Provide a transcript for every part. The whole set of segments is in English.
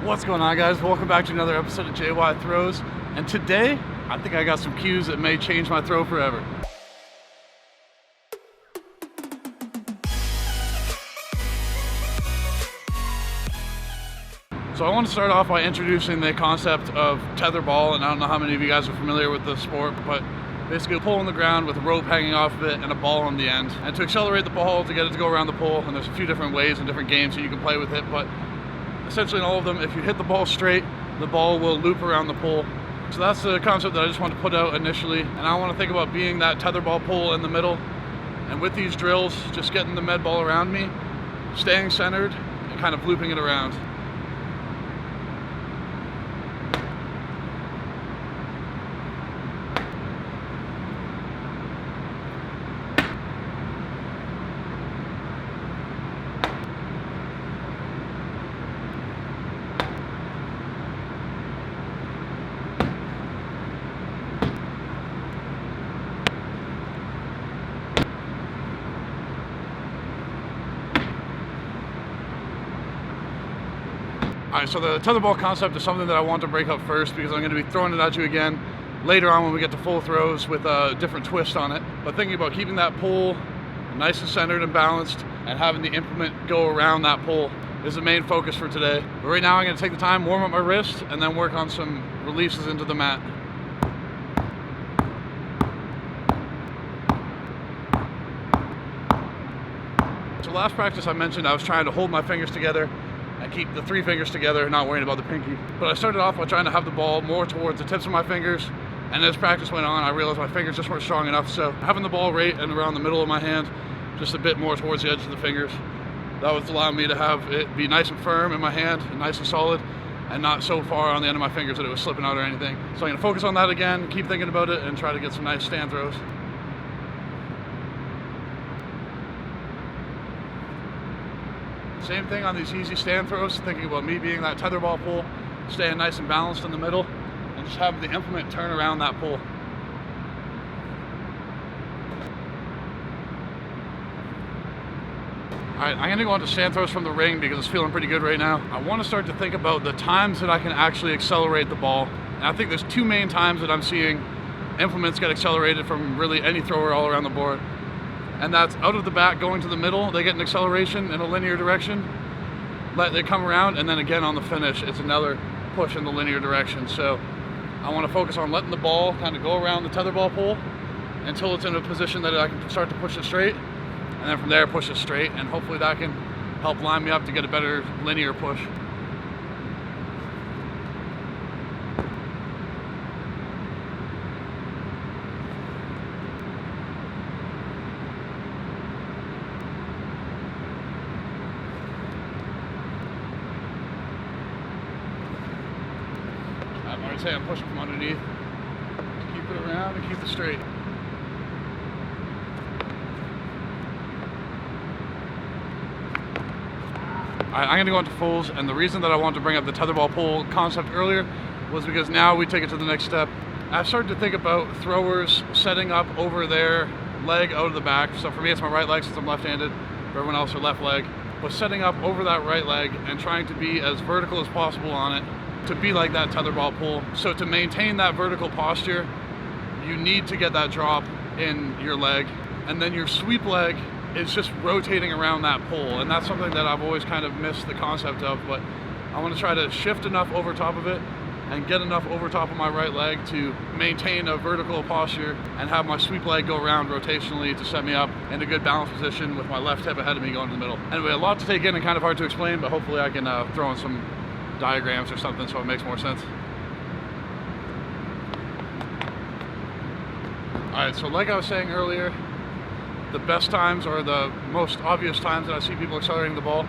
What's going on, guys? Welcome back to another episode of JY Throws. And today, I think I got some cues that may change my throw forever. So I want to start off by introducing the concept of tetherball, and I don't know how many of you guys are familiar with the sport, but basically a pole on the ground with a rope hanging off of it and a ball on the end. And to accelerate the ball, to get it to go around the pole, and there's a few different ways and different games that you can play with it, but essentially in all of them, if you hit the ball straight, the ball will loop around the pole. So that's the concept that I just want to put out initially, and I want to think about being that tetherball pole in the middle, and with these drills, just getting the med ball around me, staying centered, and kind of looping it around. Alright, so the tetherball concept is something that I want to break up first because I'm going to be throwing it at you again later on when we get to full throws with a different twist on it. But thinking about keeping that pole nice and centered and balanced and having the implement go around that pole is the main focus for today. But right now I'm going to take the time, warm up my wrist, and then work on some releases into the mat. So last practice I mentioned I was trying to hold my fingers together and keep the three fingers together, not worrying about the pinky. But I started off by trying to have the ball more towards the tips of my fingers, and as practice went on, I realized my fingers just weren't strong enough, so having the ball right and around the middle of my hand, just a bit more towards the edge of the fingers, that was allowing me to have it be nice and firm in my hand, and nice and solid, and not so far on the end of my fingers that it was slipping out or anything. So I'm gonna focus on that again, keep thinking about it, and try to get some nice stand throws. Same thing on these easy stand throws, thinking about me being that tetherball pole, staying nice and balanced in the middle, and just having the implement turn around that pole. Alright, I'm going to go on to stand throws from the ring because it's feeling pretty good right now. I want to start to think about the times that I can actually accelerate the ball. And I think there's two main times that I'm seeing implements get accelerated from really any thrower all around the board. And that's out of the back going to the middle, they get an acceleration in a linear direction, they come around, and then again on the finish, it's another push in the linear direction. So I want to focus on letting the ball kind of go around the tetherball pole until it's in a position that I can start to push it straight, and then from there push it straight, and hopefully that can help line me up to get a better linear push. I would say I'm pushing from underneath to keep it around and keep it straight. Alright, I'm going to go into fulls, and the reason that I wanted to bring up the tetherball pole concept earlier was because now we take it to the next step. I've started to think about throwers setting up over their leg out of the back. So for me it's my right leg since I'm left-handed, for everyone else their left leg. But setting up over that right leg and trying to be as vertical as possible on it, to be like that tetherball pole. So to maintain that vertical posture, you need to get that drop in your leg, and then your sweep leg is just rotating around that pole, and that's something that I've always kind of missed the concept of, but I want to try to shift enough over top of it and get enough over top of my right leg to maintain a vertical posture and have my sweep leg go around rotationally to set me up in a good balance position with my left hip ahead of me going to the middle. Anyway, a lot to take in and kind of hard to explain, but hopefully I can throw in some diagrams or something so it makes more sense. Alright, so like I was saying earlier, the best times or the most obvious times that I see people accelerating the ball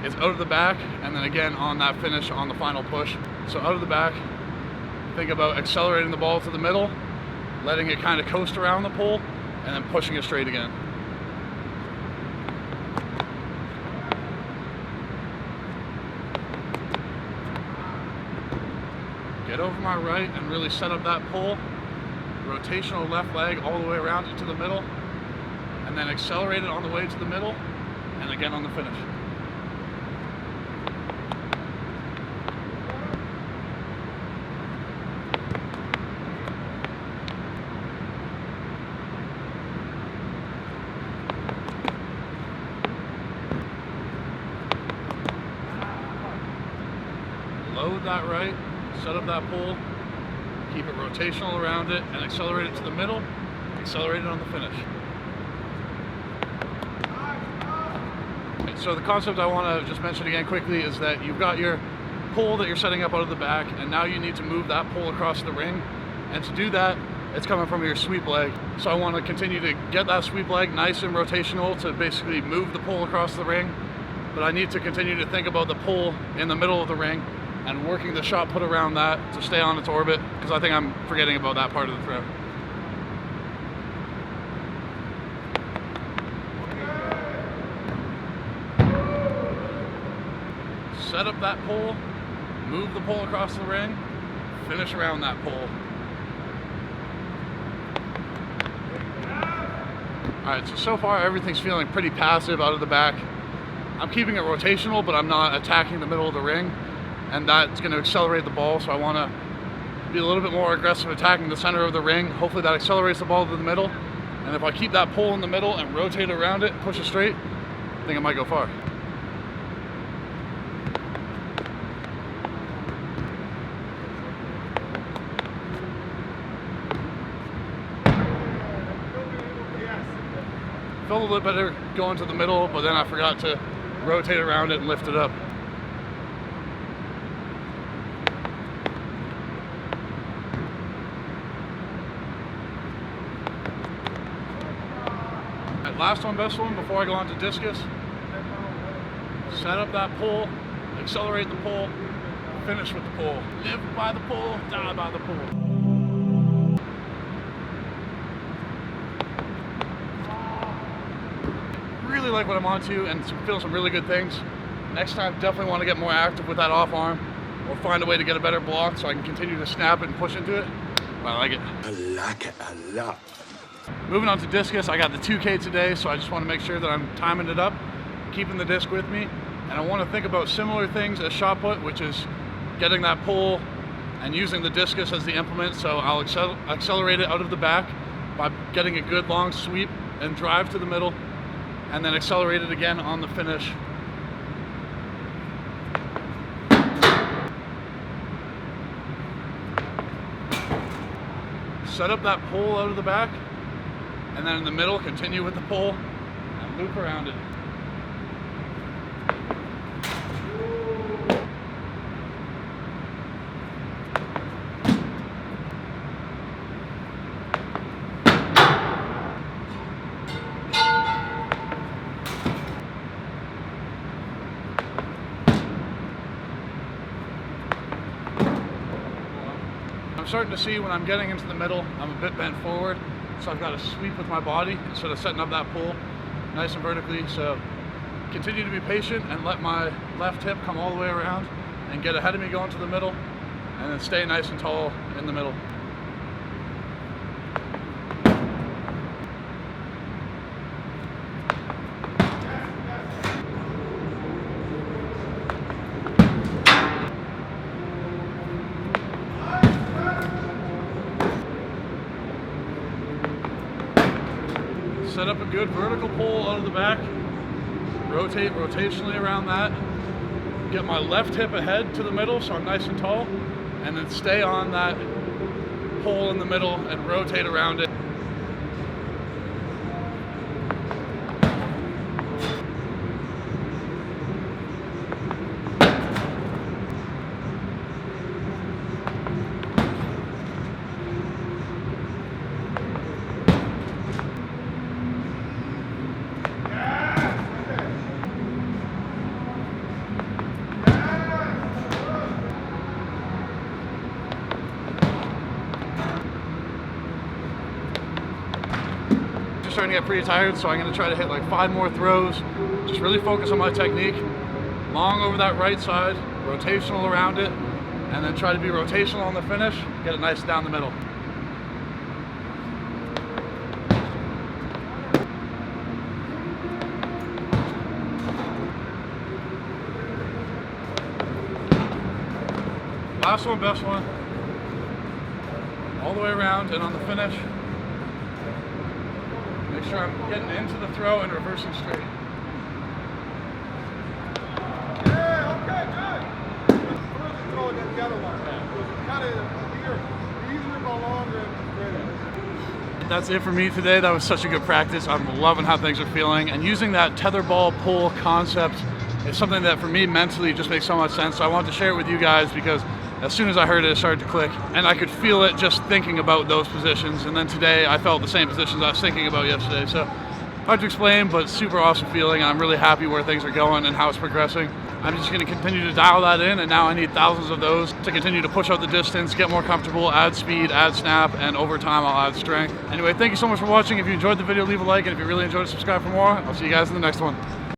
is out of the back, and then again on that finish on the final push. So out of the back, think about accelerating the ball to the middle, letting it kind of coast around the pole, and then pushing it straight again. Get over my right and really set up that pole, rotational left leg all the way around into the middle, and then accelerate it on the way to the middle, and again on the finish. load that right, set up that pull, keep it rotational around it, and accelerate it to the middle, accelerate it on the finish. So the concept I want to just mention again quickly is that you've got your pull that you're setting up out of the back, and now you need to move that pull across the ring. And to do that, it's coming from your sweep leg. So I want to continue to get that sweep leg nice and rotational to basically move the pull across the ring. But I need to continue to think about the pull in the middle of the ring and working the shot put around that to stay on its orbit, because I think I'm forgetting about that part of the throw. Set up that pull, move the pull across the ring, finish around that pull. Alright, so far everything's feeling pretty passive out of the back. I'm keeping it rotational, but I'm not attacking the middle of the ring, and that's going to accelerate the ball, so I want to be a little bit more aggressive attacking the center of the ring. Hopefully that accelerates the ball to the middle, and if I keep that pull in the middle and rotate around it, push it straight, I think I might go far. Felt a little better going to the middle, but then I forgot to rotate around it and lift it up. Right, last one, best one, before I go on to Discus. Set up that pull, accelerate the pull, finish with the pull. Live by the pull, die by the pull. Really like what I'm onto and feel some really good things. Next time, definitely want to get more active with that off arm, or find a way to get a better block so I can continue to snap it and push into it. But I like it. I like it a lot. Moving on to Discus, I got the 2K today, so I just want to make sure that I'm timing it up, keeping the disc with me, and I want to think about similar things as SHOTPUT, which is getting that pull and using the Discus as the implement. So I'll accelerate it out of the back by getting a good long sweep and drive to the middle, and then accelerate it again on the finish. Set up that pull out of the back, and then in the middle, continue with the pull and loop around it. I'm starting to see when I'm getting into the middle, I'm a bit bent forward, so I've got to sweep with my body instead of setting up that pull nice and vertically. So continue to be patient and let my left hip come all the way around and get ahead of me going to the middle, and then stay nice and tall in the middle. Set up a good vertical pull out of the back, rotate rotationally around that, get my left hip ahead to the middle so I'm nice and tall, and then stay on that pull in the middle and rotate around it. Starting to get pretty tired, so I'm going to try to hit like 5 more throws. Just really focus on my technique. Long over that right side, rotational around it, and then try to be rotational on the finish. Get it nice down the middle. Last one, best one. All the way around and on the finish. Make sure I'm getting into the throw and reversing straight. Yeah, okay, good. That's it for me today. That was such a good practice. I'm loving how things are feeling, and using that tetherball pull concept is something that for me mentally just makes so much sense. So I wanted to share it with you guys because as soon as I heard it, it started to click, and I could feel it just thinking about those positions. And then today I felt the same positions I was thinking about yesterday. So hard to explain, but super awesome feeling. I'm really happy where things are going and how it's progressing. I'm just going to continue to dial that in, and now I need thousands of those to continue to push out the distance, get more comfortable, add speed, add snap, and over time I'll add strength. Anyway, thank you so much for watching. If you enjoyed the video, leave a like, and if you really enjoyed it, subscribe for more. I'll see you guys in the next one.